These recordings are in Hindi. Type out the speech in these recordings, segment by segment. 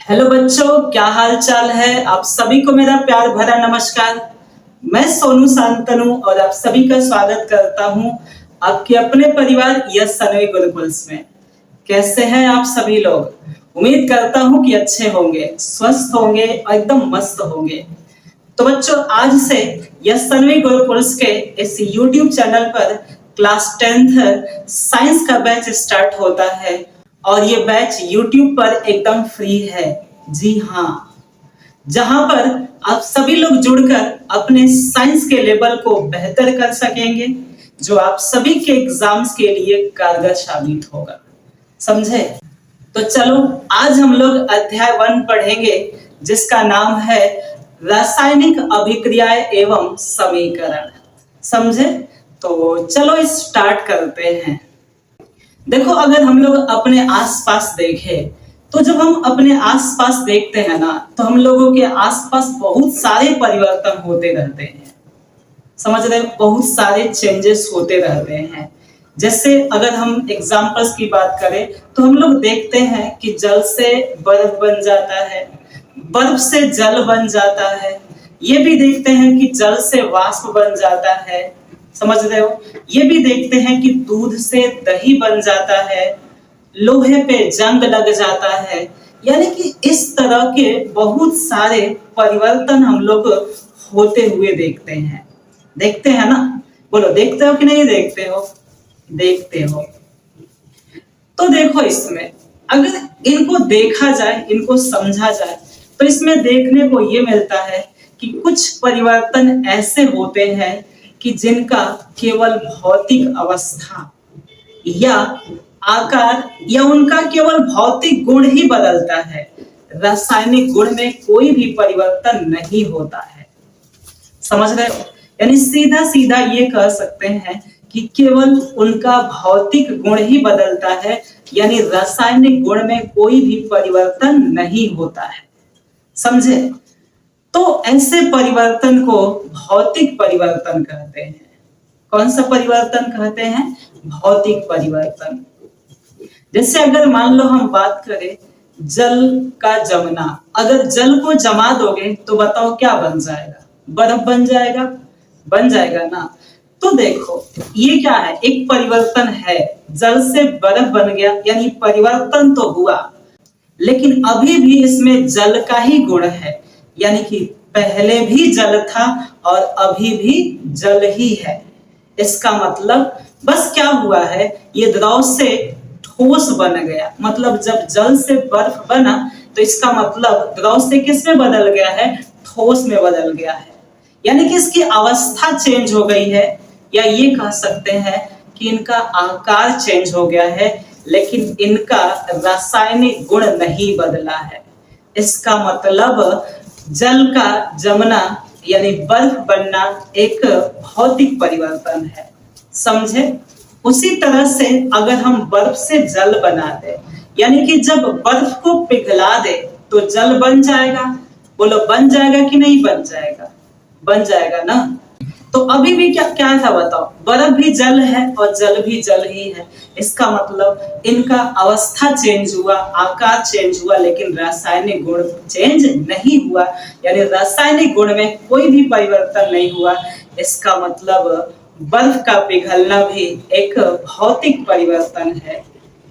हेलो बच्चों, क्या हाल चाल है। आप सभी को मेरा प्यार भरा नमस्कार। मैं सोनू शांतनु और आप सभी का स्वागत करता हूं आपके अपने परिवार यस सनवी गुरुकुल्स में। कैसे हैं आप सभी लोग। उम्मीद करता हूं कि अच्छे होंगे, स्वस्थ होंगे और एकदम मस्त होंगे। तो बच्चों, आज से यस सनवी गुरुकुल्स के इस YouTube चैनल पर क्लास 10th साइंस का बैच स्टार्ट होता है और ये बैच YouTube पर एकदम फ्री है। जी हाँ, जहां पर आप सभी लोग जुड़कर अपने साइंस के लेवल को बेहतर कर सकेंगे, जो आप सभी के एग्जाम्स के लिए कारगर साबित होगा। समझे? तो चलो, आज हम लोग अध्याय 1 पढ़ेंगे, जिसका नाम है रासायनिक अभिक्रियाएं एवं समीकरण। समझे? तो चलो स्टार्ट करते हैं। देखो, अगर हम लोग अपने आसपास देखें तो जब हम अपने आसपास देखते हैं ना, तो हम लोगों के आसपास बहुत सारे परिवर्तन होते रहते हैं। समझ रहे हो? बहुत सारे चेंजेस होते रहते हैं। जैसे अगर हम एग्जांपल्स की बात करें तो हम लोग देखते हैं कि जल से बर्फ बन जाता है, बर्फ से जल बन जाता है। ये भी देखते हैं कि जल से वाष्प बन जाता है। समझ रहे हो? ये भी देखते हैं कि दूध से दही बन जाता है, लोहे पे जंग लग जाता है। यानी कि इस तरह के बहुत सारे परिवर्तन हम लोग होते हुए देखते हैं। देखते हैं ना? बोलो, देखते हो कि नहीं देखते हो? देखते हो। तो देखो, इसमें अगर इनको देखा जाए, इनको समझा जाए, तो इसमें देखने को ये मिलता है कि कुछ परिवर्तन ऐसे होते हैं कि जिनका केवल भौतिक अवस्था या आकार या उनका केवल भौतिक गुण ही बदलता है। रासायनिक गुण में कोई भी परिवर्तन नहीं होता है। समझ रहे हो? यानी सीधा सीधा ये कह सकते हैं कि केवल उनका भौतिक गुण ही बदलता है, यानी रासायनिक गुण में कोई भी परिवर्तन नहीं होता है। समझे? तो ऐसे परिवर्तन को भौतिक परिवर्तन कहते हैं। कौन सा परिवर्तन कहते हैं? भौतिक परिवर्तन। जैसे अगर मान लो हम बात करें जल का जमना, अगर जल को जमा दोगे तो बताओ क्या बन जाएगा? बर्फ बन जाएगा। बन जाएगा ना? तो देखो, ये क्या है? एक परिवर्तन है। जल से बर्फ बन गया, यानी परिवर्तन तो हुआ, लेकिन अभी भी इसमें जल का ही गुण है। यानी कि पहले भी जल था और अभी भी जल ही है। इसका मतलब बस क्या हुआ है, ये द्रव से ठोस बन गया। मतलब जब जल से बर्फ बना तो इसका मतलब द्रव से किस में बदल गया है? ठोस में बदल गया है। यानी कि इसकी अवस्था चेंज हो गई है, या ये कह सकते हैं कि इनका आकार चेंज हो गया है, लेकिन इनका रासायनिक गुण नहीं बदला है। इसका मतलब जल का जमना यानी बर्फ बनना एक भौतिक परिवर्तन है। समझे? उसी तरह से अगर हम बर्फ से जल बना दे, यानी कि जब बर्फ को पिघला दे तो जल बन जाएगा। बोलो, बन जाएगा कि नहीं बन जाएगा? बन जाएगा ना? तो अभी भी क्या क्या था बताओ? बर्फ भी जल है और जल भी जल ही है। इसका मतलब इनका अवस्था चेंज हुआ, आकार चेंज हुआ, लेकिन रासायनिक गुण चेंज नहीं हुआ। यानी रासायनिक गुण में कोई भी परिवर्तन नहीं हुआ। इसका मतलब बर्फ का पिघलना भी एक भौतिक परिवर्तन है।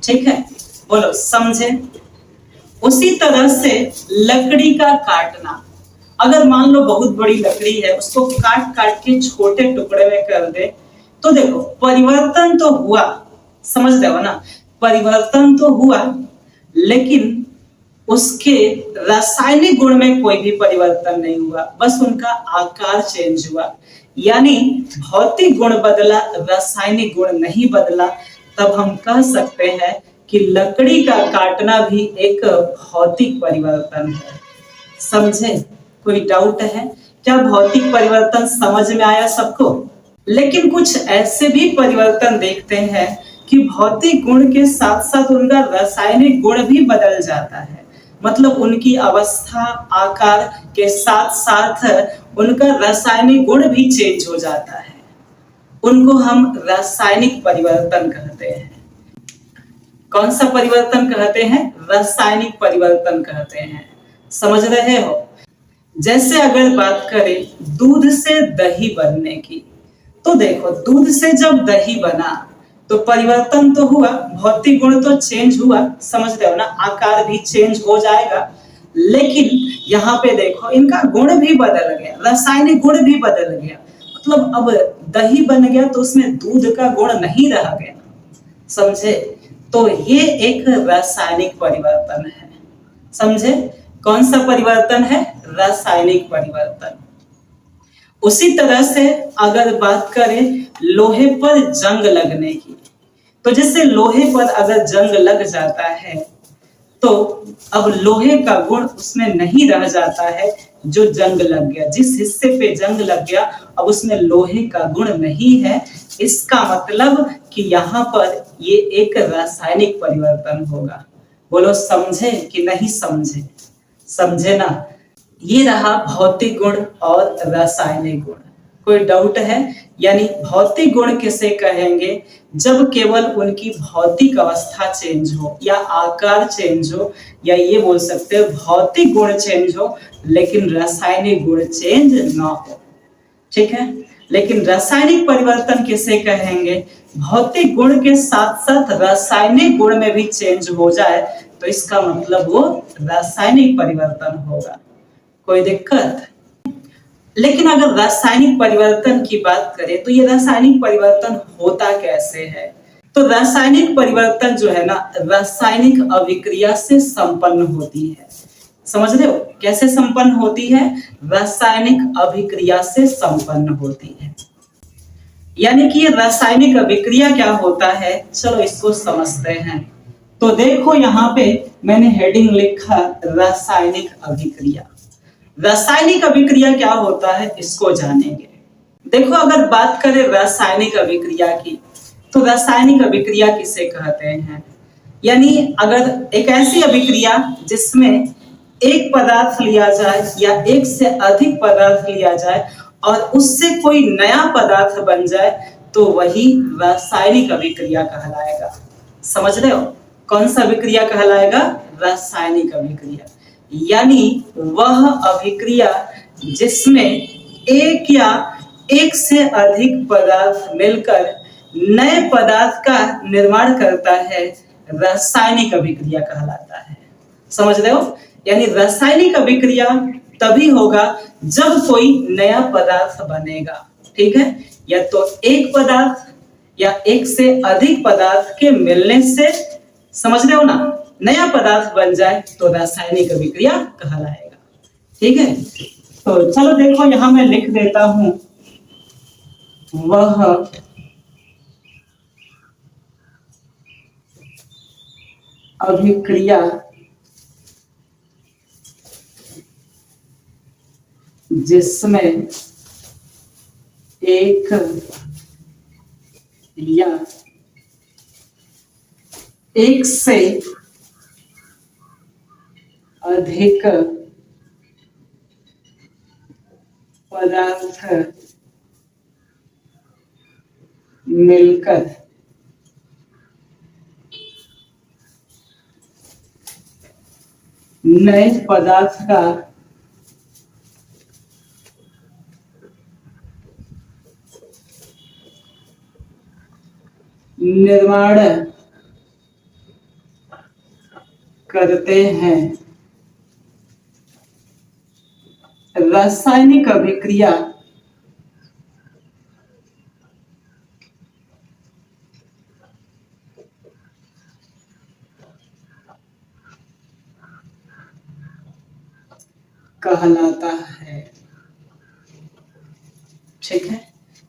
ठीक है? बोलो, समझे? उसी तरह से लकड़ी का काटना, अगर मान लो बहुत बड़ी लकड़ी है, उसको काट काट के छोटे टुकड़े में कर दे, तो देखो परिवर्तन तो हुआ। समझ रहे हो ना? परिवर्तन तो हुआ, लेकिन उसके रासायनिक गुण में कोई भी परिवर्तन नहीं हुआ, बस उनका आकार चेंज हुआ। यानी भौतिक गुण बदला, रासायनिक गुण नहीं बदला। तब हम कह सकते हैं कि लकड़ी का काटना भी एक भौतिक परिवर्तन है। समझे? कोई डाउट है क्या? भौतिक परिवर्तन समझ में आया सबको? लेकिन कुछ ऐसे भी परिवर्तन देखते हैं कि भौतिक गुण के साथ साथ उनका रासायनिक गुण भी बदल जाता है। मतलब उनकी अवस्था, आकार के साथ साथ उनका रासायनिक गुण भी चेंज हो जाता है। उनको हम रासायनिक परिवर्तन कहते हैं। कौन सा परिवर्तन कहते हैं? रासायनिक परिवर्तन कहते हैं। समझ रहे हो? जैसे अगर बात करें दूध से दही बनने की, तो देखो दूध से जब दही बना तो परिवर्तन तो हुआ, भौतिक गुण तो चेंज हुआ, समझ रहे हो ना, आकार भी चेंज हो जाएगा। लेकिन यहाँ पे देखो इनका गुण भी बदल गया, रासायनिक गुण भी बदल गया। मतलब अब दही बन गया तो उसमें दूध का गुण नहीं रह गया, समझे? तो ये एक रासायनिक परिवर्तन है, समझे? कौन सा परिवर्तन है? रासायनिक परिवर्तन। उसी तरह से अगर बात करें लोहे पर जंग लगने की, तो जैसे लोहे पर अगर जंग लग जाता है तो अब लोहे का गुण उसमें नहीं रह जाता है, जो जंग लग गया, जिस हिस्से पे जंग लग गया अब उसमें लोहे का गुण नहीं है। इसका मतलब कि यहाँ पर ये एक रासायनिक परिवर्तन होगा। बोलो समझे कि नहीं समझे? समझे ना? ये रहा भौतिक गुण और रासायनिक गुण। कोई डाउट है? यानी भौतिक गुण किसे कहेंगे? जब केवल उनकी भौतिक अवस्था चेंज हो या आकार चेंज हो, या ये बोल सकते हैं भौतिक गुण चेंज हो लेकिन रासायनिक गुण चेंज ना हो। ठीक है? लेकिन रासायनिक परिवर्तन किसे कहेंगे? भौतिक गुण के साथ साथ रासायनिक गुण में भी चेंज हो जाए तो इसका मतलब वो रासायनिक परिवर्तन होगा। कोई दिक्कत? लेकिन अगर रासायनिक परिवर्तन की बात करें तो ये रासायनिक परिवर्तन होता कैसे है? तो रासायनिक परिवर्तन जो है ना, रासायनिक अभिक्रिया से संपन्न होती है। समझ रहे हो? कैसे संपन्न होती है? रासायनिक अभिक्रिया से संपन्न होती है। यानी कि ये रासायनिक अभिक्रिया क्या होता है, चलो इसको समझते हैं। तो देखो यहाँ पे मैंने हेडिंग लिखा रासायनिक अभिक्रिया। रासायनिक अभिक्रिया क्या होता है इसको जानेंगे। देखो अगर बात करें रासायनिक अभिक्रिया की, तो रासायनिक अभिक्रिया किसे कहते हैं? यानी अगर एक ऐसी अभिक्रिया जिसमें एक पदार्थ लिया जाए या एक से अधिक पदार्थ लिया जाए और उससे कोई नया पदार्थ बन जाए तो वही रासायनिक अभिक्रिया कहलाएगा। समझ रहे हो? कौन सा अभिक्रिया कहलाएगा? रासायनिक अभिक्रिया। यानी वह अभिक्रिया जिसमें एक या एक से अधिक पदार्थ मिलकर नए पदार्थ का निर्माण करता है, रासायनिक अभिक्रिया कहलाता है। समझ रहे हो? यानी रासायनिक अभिक्रिया तभी होगा जब कोई नया पदार्थ बनेगा। ठीक है? या तो एक पदार्थ या एक से अधिक पदार्थ के मिलने से, समझ रहे हो ना, नया पदार्थ बन जाए तो रासायनिक अभिक्रिया कहलाएगा। ठीक है? तो चलो देखो यहां मैं लिख देता हूं, वह अभिक्रिया जिसमें एक या एक से अधिक पदार्थ मिलकर नए पदार्थ का निर्माण करते हैं, रासायनिक अभिक्रिया कहलाता है। ठीक है?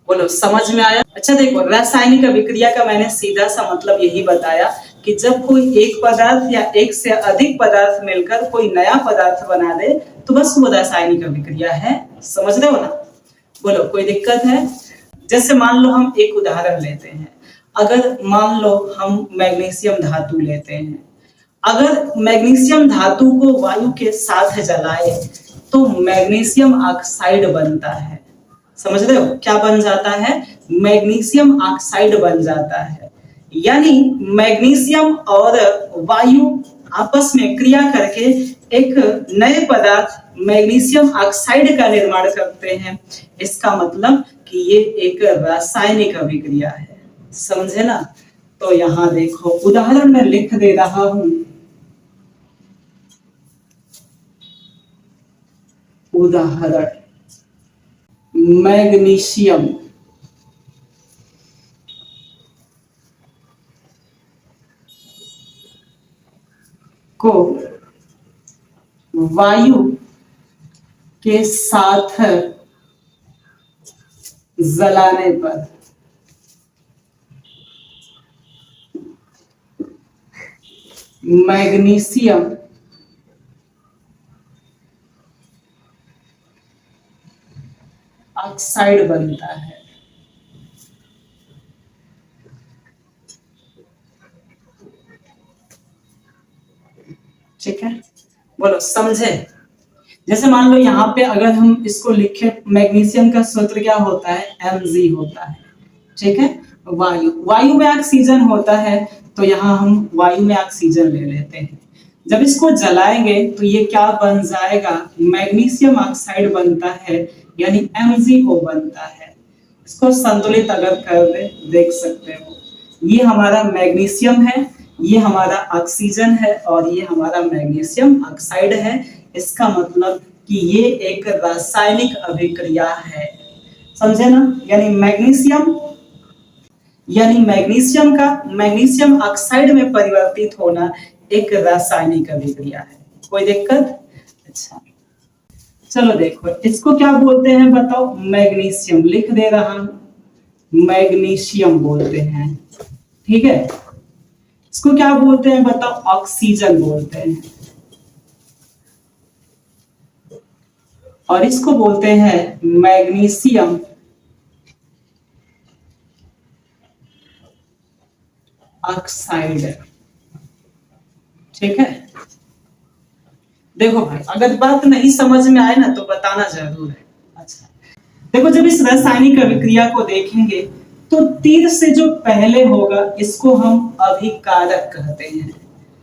बोलो समझ में आया? अच्छा देखो, रासायनिक अभिक्रिया का मैंने सीधा सा मतलब यही बताया कि जब कोई एक पदार्थ या एक से अधिक पदार्थ मिलकर कोई नया पदार्थ बना दे तो बस वो रासायनिक अभिक्रिया है। समझ रहे हो ना? बोलो कोई दिक्कत है? जैसे मान लो हम एक उदाहरण लेते हैं। अगर मान लो हम मैग्नीशियम धातु लेते हैं, अगर मैग्नीशियम धातु को वायु के साथ जलाए तो मैग्नीशियम ऑक्साइड बनता है। समझ रहे हो? क्या बन जाता है? मैग्नीशियम ऑक्साइड बन जाता है। यानी मैग्नीशियम और वायु आपस में क्रिया करके एक नए पदार्थ मैग्नीशियम ऑक्साइड का निर्माण करते हैं। इसका मतलब कि ये एक रासायनिक अभिक्रिया है, समझे ना। तो यहां देखो उदाहरण में लिख दे रहा हूं। उदाहरण, मैग्नीशियम को वायु के साथ जलाने पर मैग्नीशियम ऑक्साइड बनता है। ठीक है, बोलो समझे। जैसे मान लो यहाँ पे अगर हम इसको लिखे, मैग्नीशियम का सूत्र क्या होता है, Mg होता है। ठीक है, वायु, वायु में ऑक्सीजन होता है, तो यहाँ हम वायु में ऑक्सीजन ले लेते हैं। जब इसको जलाएंगे तो ये क्या बन जाएगा, मैग्नीशियम ऑक्साइड बनता है, यानी MgO बनता है। इसको संतुलित अगर कर दे, देख सकते हो, ये हमारा मैग्नीशियम है, ये हमारा ऑक्सीजन है और ये हमारा मैग्नीशियम ऑक्साइड है। इसका मतलब कि ये एक रासायनिक अभिक्रिया है, समझे ना। यानी मैग्नीशियम का मैग्नीशियम ऑक्साइड में परिवर्तित होना एक रासायनिक अभिक्रिया है। कोई दिक्कत? अच्छा, चलो देखो इसको क्या बोलते हैं बताओ। मैग्नीशियम लिख दे रहा हूं, मैग्नीशियम बोलते हैं। ठीक है, इसको क्या बोलते हैं बताओ, ऑक्सीजन बोलते हैं। और इसको बोलते हैं मैग्नीशियम ऑक्साइड। ठीक है, देखो भाई अगर बात नहीं समझ में आए ना तो बताना जरूर है। अच्छा, देखो जब इस रासायनिक अभिक्रिया को देखेंगे तो तीर से जो पहले होगा इसको हम अभिकारक कहते हैं,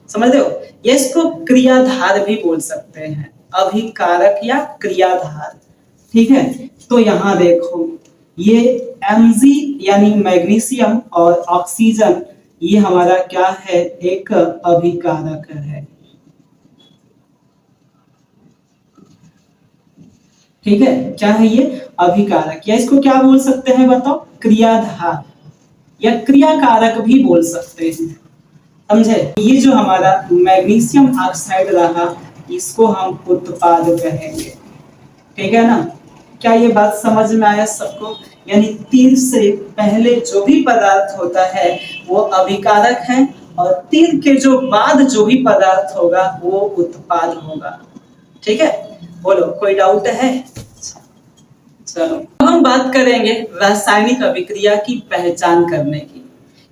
समझ रहे हो। या इसको क्रियाधार भी बोल सकते हैं, अभिकारक या क्रियाधार। ठीक है, तो यहां देखो ये Mg यानी मैग्नीशियम और ऑक्सीजन, ये हमारा क्या है, एक अभिकारक है। ठीक है, क्या है ये, अभिकारक, या इसको क्या बोल सकते हैं बताओ, क्रियाधार या क्रियाकारक भी बोल सकते हैं, समझे। ये जो हमारा मैग्नीशियम ऑक्साइड रहा, इसको हम उत्पाद कहेंगे। ठीक है ना, क्या ये बात समझ में आया सबको। यानी तीर से पहले जो भी पदार्थ होता है वो अभिकारक है, और तीर के जो बाद जो भी पदार्थ होगा वो उत्पाद होगा। ठीक है, बोलो कोई डाउट है। चलो अब हम बात करेंगे रासायनिक अभिक्रिया की पहचान करने की,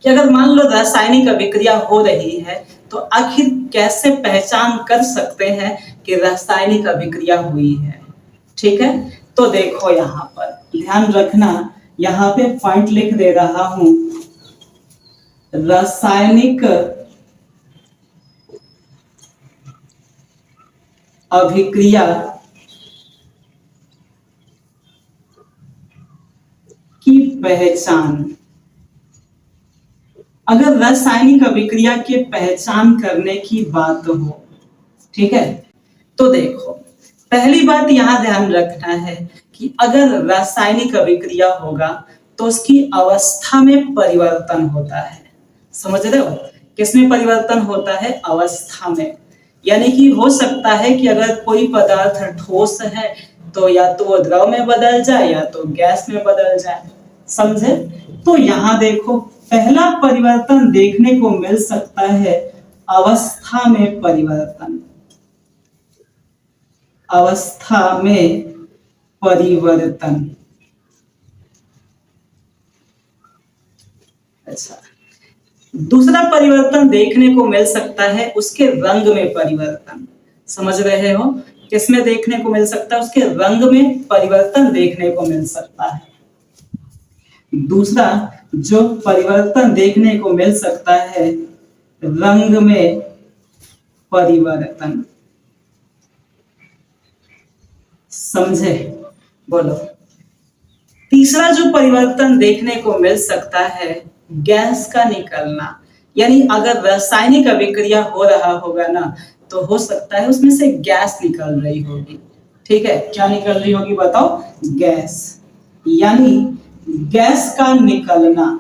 कि अगर मान लो रासायनिक अभिक्रिया हो रही है तो आखिर कैसे पहचान कर सकते हैं कि रासायनिक अभिक्रिया हुई है। ठीक है, तो देखो यहाँ पर ध्यान रखना, यहाँ पे पॉइंट लिख दे रहा हूं, रासायनिक अभिक्रिया की पहचान। अगर रासायनिक अभिक्रिया के पहचान करने की बात हो, ठीक है, तो देखो पहली बात यहां ध्यान रखना है कि अगर रासायनिक अभिक्रिया होगा तो उसकी अवस्था में परिवर्तन होता है, समझ रहे हो। किसमें परिवर्तन होता है, अवस्था में। यानी कि हो सकता है कि अगर कोई पदार्थ ठोस है तो या तो वो द्रव में बदल जाए या तो गैस में बदल जाए, समझे। तो यहां देखो पहला परिवर्तन देखने को मिल सकता है अवस्था में परिवर्तन, अवस्था में परिवर्तन। अच्छा, दूसरा परिवर्तन देखने को मिल सकता है उसके रंग में परिवर्तन, समझ रहे हो। किसमें देखने को मिल सकता है, उसके रंग में परिवर्तन देखने को मिल सकता है। दूसरा जो परिवर्तन देखने को मिल सकता है, रंग में परिवर्तन। समझे? बोलो। तीसरा जो परिवर्तन देखने को मिल सकता है, गैस का निकलना। यानी अगर रासायनिक अभिक्रिया हो रहा होगा ना, तो हो सकता है उसमें से गैस निकल रही होगी। ठीक है, क्या निकल रही होगी बताओ? गैस। यानी गैस का निकलना।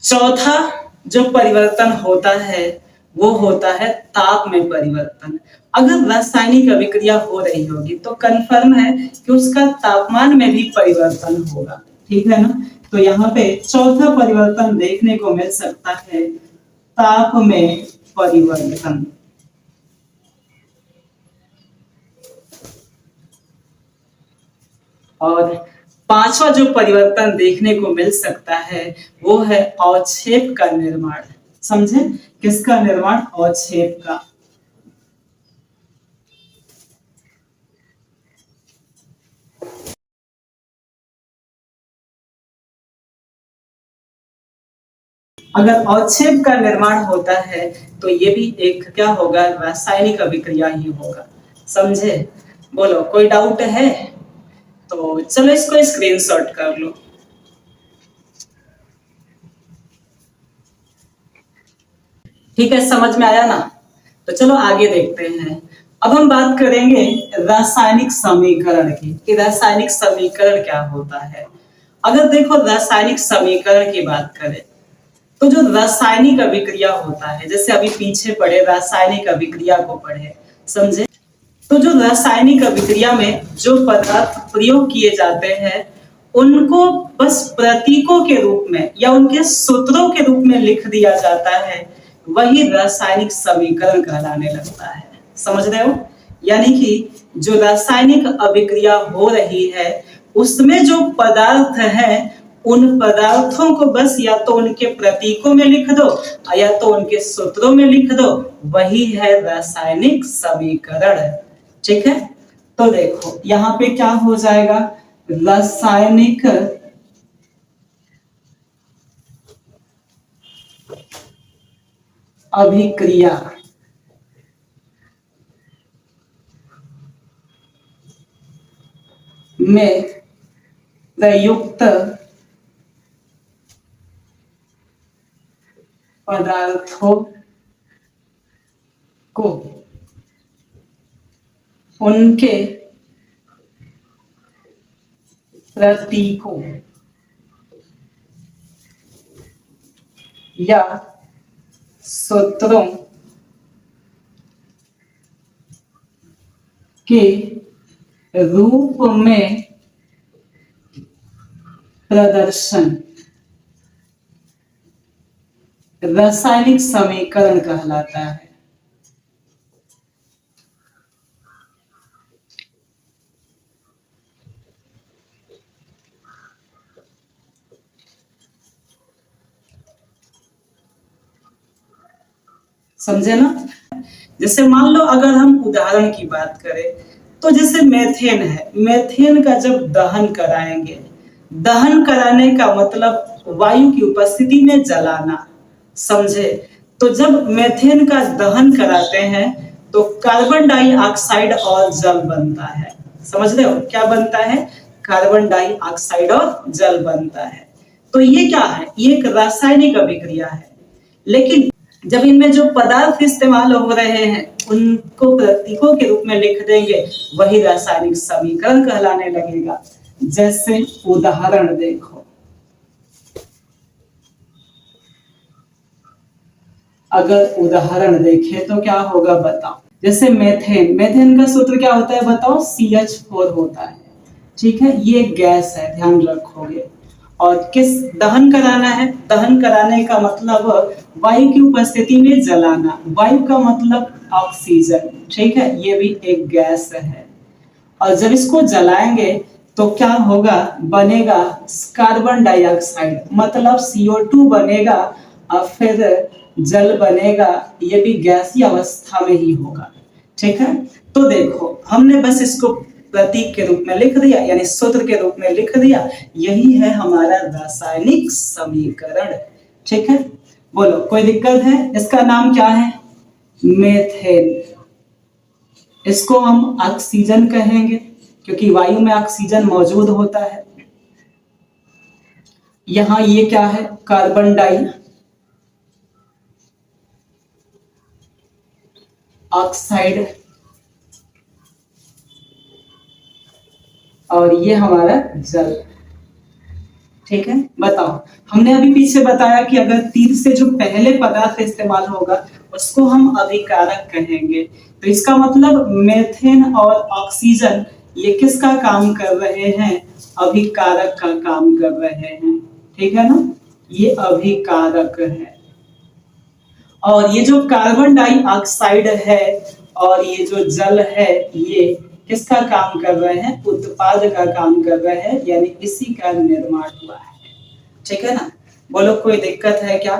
चौथा जो परिवर्तन होता है वो होता है ताप में परिवर्तन। अगर रासायनिक अभिक्रिया हो रही होगी तो कंफर्म है कि उसका तापमान में भी परिवर्तन होगा। ठीक है ना? तो यहाँ पे चौथा परिवर्तन देखने को मिल सकता है, ताप में परिवर्तन। और पांचवा जो परिवर्तन देखने को मिल सकता है वो है अवक्षेप का निर्माण। समझे? किसका निर्माण? अवक्षेप का। अगर अवक्षेप का निर्माण होता है तो ये भी एक क्या होगा? रासायनिक अभिक्रिया ही होगा। समझे? बोलो, कोई डाउट है? तो चलो इसको स्क्रीनशॉट कर लो। ठीक है, समझ में आया ना? तो चलो आगे देखते हैं। अब हम बात करेंगे रासायनिक समीकरण की, कि रासायनिक समीकरण क्या होता है। अगर देखो रासायनिक समीकरण की बात करें तो जो रासायनिक अभिक्रिया होता है, जैसे अभी पीछे पढ़े रासायनिक अभिक्रिया को पढ़े, समझे? तो जो रासायनिक अभिक्रिया में जो पदार्थ प्रयोग किए जाते हैं उनको बस प्रतीकों के रूप में या उनके सूत्रों के रूप में लिख दिया जाता है, वही रासायनिक समीकरण कहलाने लगता है। समझ रहे हो? यानी कि जो रासायनिक अभिक्रिया हो रही है उसमें जो पदार्थ है उन पदार्थों को बस या तो उनके प्रतीकों में लिख दो या तो उनके सूत्रों में लिख दो, वही है रासायनिक समीकरण। ठीक है? तो देखो यहां पे क्या हो जाएगा? रासायनिक अभिक्रिया में प्रयुक्त पदार्थों को उनके प्रतीकों या सूत्रों के रूप में प्रदर्शन रासायनिक समीकरण कहलाता है। समझे ना? जैसे मान लो अगर हम उदाहरण की बात करें तो जैसे मेथेन है, मेथेन का जब दहन कराएंगे, दहन कराने का मतलब वायु की उपस्थिति में जलाना। समझे? तो जब मेथेन का दहन कराते हैं तो कार्बन डाइऑक्साइड और जल बनता है। समझ रहे हो? क्या बनता है? कार्बन डाइऑक्साइड और जल बनता है। तो ये क्या है? ये एक रासायनिक अभिक्रिया है। लेकिन जब इनमें जो पदार्थ इस्तेमाल हो रहे हैं उनको प्रतीकों के रूप में लिख देंगे, वही रासायनिक समीकरण कहलाने लगेगा। जैसे उदाहरण देखो, अगर उदाहरण देखें तो क्या होगा बताओ? जैसे मेथेन, मेथेन का सूत्र क्या होता है बताओ? CH4 होता है। ठीक है, ये गैस है, ध्यान रखोगे। और किस दहन कराना है? दहन कराने का मतलब वायु की उपस्थिति में जलाना। वायु का मतलब ऑक्सीजन। ठीक है, ये भी एक गैस है। और जब इसको जलाएंगे तो क्या होगा? बनेगा कार्बन डाइऑक्साइड, मतलब CO2 बनेगा। और फिर जल बनेगा ये भी गैसीय अवस्था में ही होगा। ठीक है, तो देखो हमने बस इसको प्रतीक के रूप में लिख दिया, यानी सूत्र के रूप में लिख दिया। यही है हमारा रासायनिक समीकरण। ठीक है, बोलो कोई दिक्कत है? इसका नाम क्या है? मेथेन। इसको हम ऑक्सीजन कहेंगे क्योंकि वायु में ऑक्सीजन मौजूद होता है। यहां ये क्या है? कार्बन डाई ऑक्साइड, और ये हमारा जल। ठीक है, बताओ हमने अभी पीछे बताया कि अगर तीर से जो पहले पदार्थ इस्तेमाल होगा उसको हम अभिकारक कहेंगे। तो इसका मतलब मेथेन और ऑक्सीजन ये किसका काम कर रहे हैं? अभिकारक का काम कर रहे हैं। ठीक है ना, ये अभिकारक है। और ये जो कार्बन डाइऑक्साइड है और ये जो जल है ये किसका काम कर रहे हैं? उत्पाद का काम कर रहे हैं, यानी इसी का निर्माण हुआ है। ठीक है ना, बोलो कोई दिक्कत है क्या?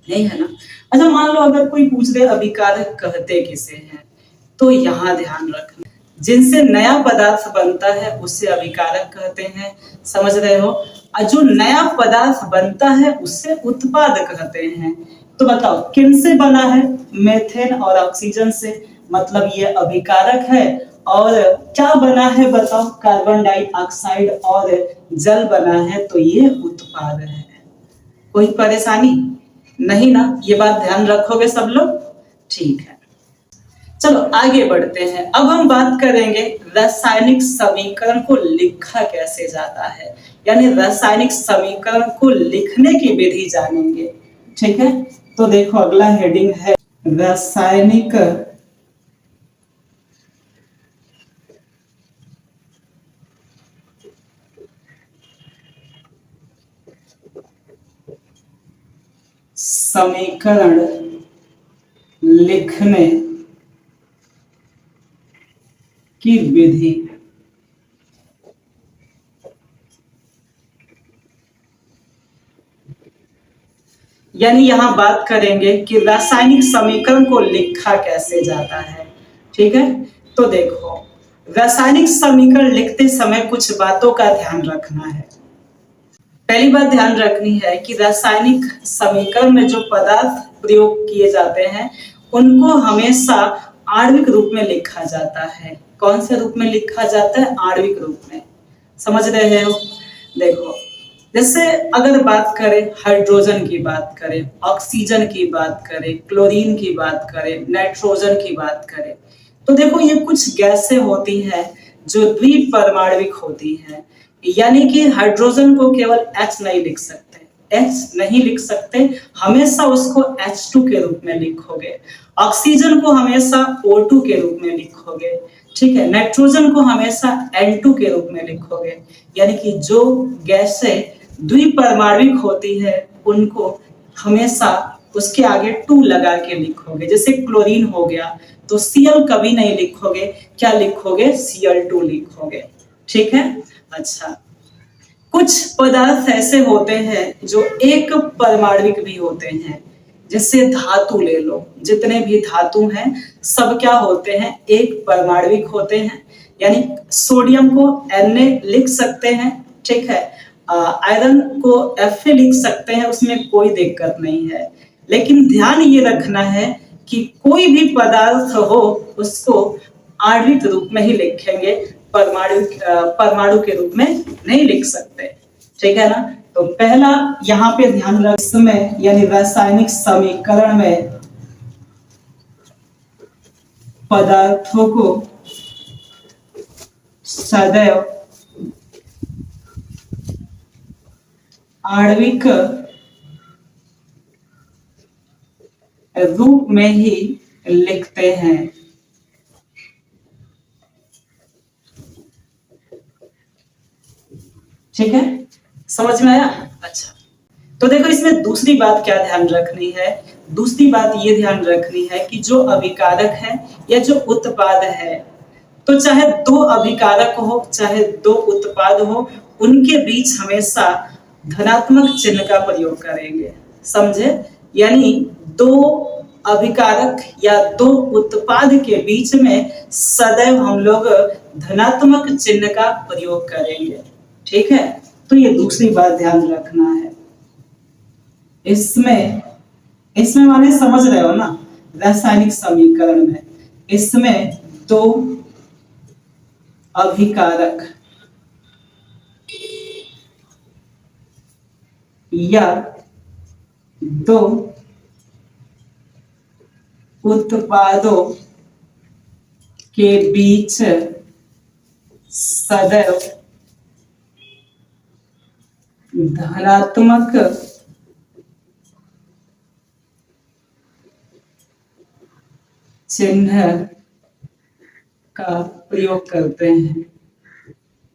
नहीं है ना। अच्छा मान लो अगर कोई पूछ दे अभिकारक कहते किसे हैं, तो यहाँ ध्यान रखना, जिनसे नया पदार्थ बनता है उससे अभिकारक कहते हैं। समझ रहे हो? और जो नया पदार्थ बनता है उससे उत्पाद कहते हैं। तो बताओ किन से बना है? मेथेन और ऑक्सीजन से, मतलब ये अभिकारक है। और क्या बना है बताओ? कार्बन डाइऑक्साइड और जल बना है, तो ये उत्पाद है। कोई परेशानी नहीं ना? ये बात ध्यान रखोगे सब लोग? ठीक है, चलो आगे बढ़ते हैं। अब हम बात करेंगे रासायनिक समीकरण को लिखा कैसे जाता है, यानी रासायनिक समीकरण को लिखने की विधि जानेंगे। ठीक है, तो देखो अगला हेडिंग है रासायनिक समीकरण लिखने की विधि। यानी यहां बात करेंगे कि रासायनिक समीकरण को लिखा कैसे जाता है। ठीक है, तो देखो रासायनिक समीकरण लिखते समय कुछ बातों का ध्यान रखना है। पहली बात ध्यान रखनी है कि रासायनिक समीकरण में जो पदार्थ प्रयोग किए जाते हैं उनको हमेशा आणविक रूप में लिखा जाता है। कौन से रूप में लिखा जाता है? आणविक रूप में। समझ रहे हो? देखो जैसे अगर बात करें हाइड्रोजन की बात करें, ऑक्सीजन की बात करें, क्लोरीन की बात करें, नाइट्रोजन की बात करें, तो देखो ये कुछ गैसें होती हैं जो द्विपरमाणविक होती हैं। यानी कि हाइड्रोजन को केवल H नहीं लिख सकते, H नहीं लिख सकते, हमेशा उसको H2 के रूप में लिखोगे। ऑक्सीजन को हमेशा O2 के रूप में लिखोगे। ठीक है, नाइट्रोजन को हमेशा N2 के रूप में लिखोगे। यानी कि जो गैसें द्विपरमाणविक होती है उनको हमेशा उसके आगे 2 लगा के लिखोगे। जैसे क्लोरीन हो गया तो Cl कभी नहीं लिखोगे, क्या लिखोगे? Cl2 लिखोगे। ठीक है, अच्छा कुछ पदार्थ ऐसे होते हैं जो एक परमाणविक भी होते हैं। जैसे धातु ले लो, जितने भी धातु हैं सब क्या होते हैं? एक परमाणविक होते हैं। यानी सोडियम को Na लिख सकते हैं, ठीक है, आयरन को Fa लिख सकते हैं, उसमें कोई दिक्कत नहीं है। लेकिन ध्यान ये रखना है कि कोई भी पदार्थ हो उसको आणविक रूप में ही लिखेंगे, परमाणु के रूप में नहीं लिख सकते। ठीक है ना, तो पहला यहाँ पे ध्यान रख, इसमें यानी रासायनिक समीकरण में पदार्थों को सदैव आणविक रूप में ही लिखते हैं। ठीक है, समझ में आया? अच्छा, तो देखो इसमें दूसरी बात क्या ध्यान रखनी है? दूसरी बात ये ध्यान रखनी है कि जो अभिकारक है या जो उत्पाद है, तो चाहे 2 अभिकारक हो चाहे 2 उत्पाद हो, उनके बीच हमेशा धनात्मक चिन्ह का प्रयोग करेंगे। समझे? यानी दो अभिकारक या दो उत्पाद के बीच में सदैव हम लोग धनात्मक चिन्ह का प्रयोग करेंगे। ठीक है, तो ये दूसरी बात ध्यान रखना है। इसमें इसमें माने समझ रहे हो ना, रासायनिक समीकरण में इसमें दो अभिकारक या दो उत्पादों के बीच सदैव धनात्मक चिन्ह का प्रयोग करते हैं,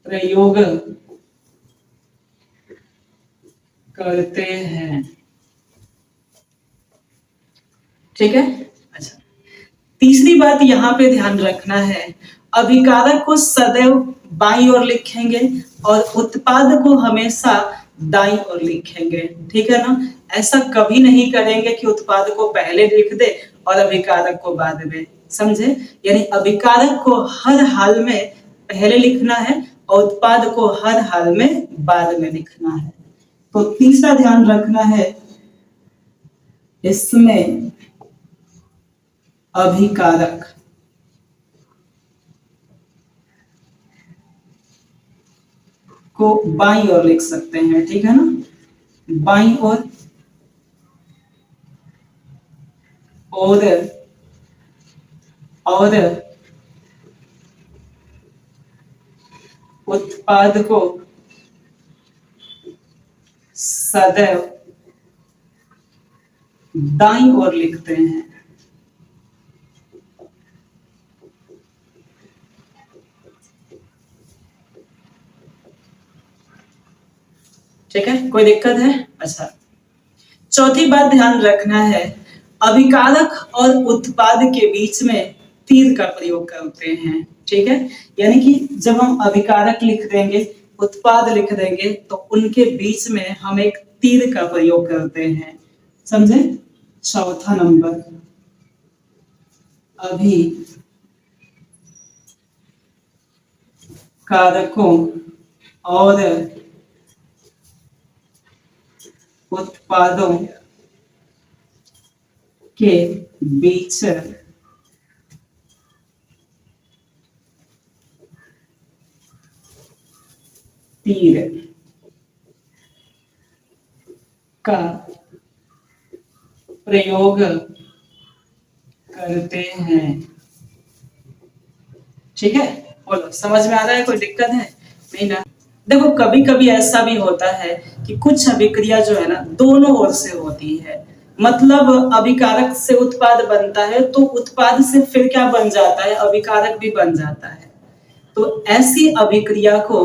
प्रयोग करते हैं। ठीक है, अच्छा, तीसरी बात यहाँ पे ध्यान रखना है, अभिकारक को सदैव बाईं ओर लिखेंगे और उत्पाद को हमेशा दाईं ओर लिखेंगे। ठीक है ना, ऐसा कभी नहीं करेंगे कि उत्पाद को पहले लिख दे और अभिकारक को बाद में, समझे? यानी अभिकारक को हर हाल में पहले लिखना है और उत्पाद को हर हाल में बाद में लिखना है। तो तीसरा ध्यान रखना है, इसमें अभिकारक को बाईं ओर लिख सकते हैं। ठीक है ना, बाईं ओर और उत्पाद को सदैव दाईं ओर लिखते हैं। ठीक है, कोई दिक्कत है? अच्छा, चौथी बात ध्यान रखना है, अभिकारक और उत्पाद के बीच में तीर का प्रयोग करते हैं। ठीक है, यानी कि जब हम अभिकारक लिख देंगे, उत्पाद लिख देंगे, तो उनके बीच में हम एक तीर का प्रयोग करते हैं। समझे? चौथा नंबर, अभिकारकों और उत्पादों के बीच तीर का प्रयोग करते हैं। ठीक है, बोलो, समझ में आ रहा है? कोई दिक्कत है? नहीं ना? देखो, कभी कभी ऐसा भी होता है कि कुछ अभिक्रिया जो है ना दोनों ओर से होती है, मतलब अभिकारक से उत्पाद बनता है तो उत्पाद से फिर क्या बन जाता है, अभिकारक भी बन जाता है। तो ऐसी अभिक्रिया को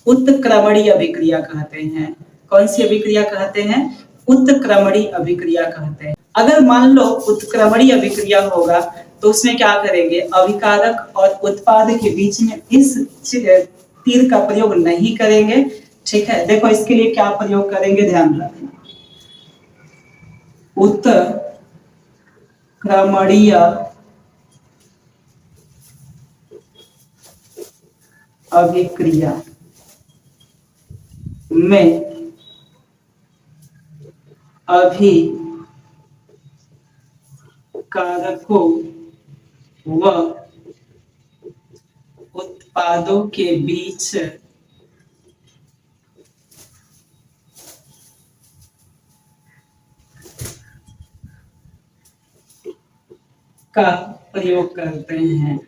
उत्क्रमणीय अभिक्रिया कहते हैं। कौन सी अभिक्रिया कहते हैं? उत्क्रमणीय अभिक्रिया कहते हैं। अगर मान लो उत्क्रमणीय अभिक्रिया होगा तो उसमें क्या करेंगे, अभिकारक और उत्पाद के बीच में इस तीर का प्रयोग नहीं करेंगे। ठीक है, देखो इसके लिए क्या प्रयोग करेंगे, ध्यान रखना, उत्क्रमणीय अभिक्रिया में अभिकारकों व उत्पादों के बीच का प्रयोग करते हैं।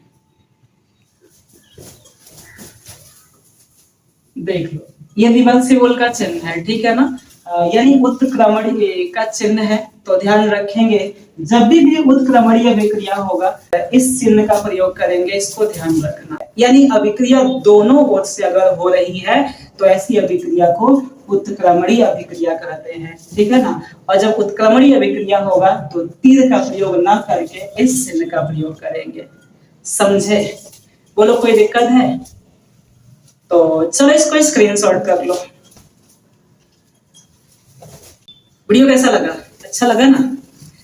देख लो, ये विभक्तिबोल का चिन्ह है। ठीक है ना, यानी उत्क्रमणीय का चिन्ह है। तो ध्यान रखेंगे, जब भी उत्क्रमणीय अभिक्रिया होगा इस चिन्ह का प्रयोग करेंगे, इसको ध्यान रखना। यानी अभिक्रिया दोनों ओर से अगर हो रही है तो ऐसी अभिक्रिया को उत्क्रमणीय अभिक्रिया कहते हैं। ठीक है ना, और जब उत्क्रमणीय अभिक्रिया होगा तो तीर का प्रयोग ना करके इस चिन्ह का प्रयोग करेंगे। समझे? बोलो, कोई दिक्कत है? तो चलो इसको स्क्रीनशॉट कर लो। वीडियो कैसा लगा? अच्छा लगा ना?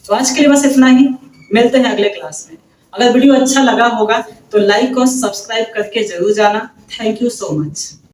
तो आज के लिए बस इतना ही, मिलते हैं अगले क्लास में। अगर वीडियो अच्छा लगा होगा तो लाइक और सब्सक्राइब करके जरूर जाना। Thank you so much.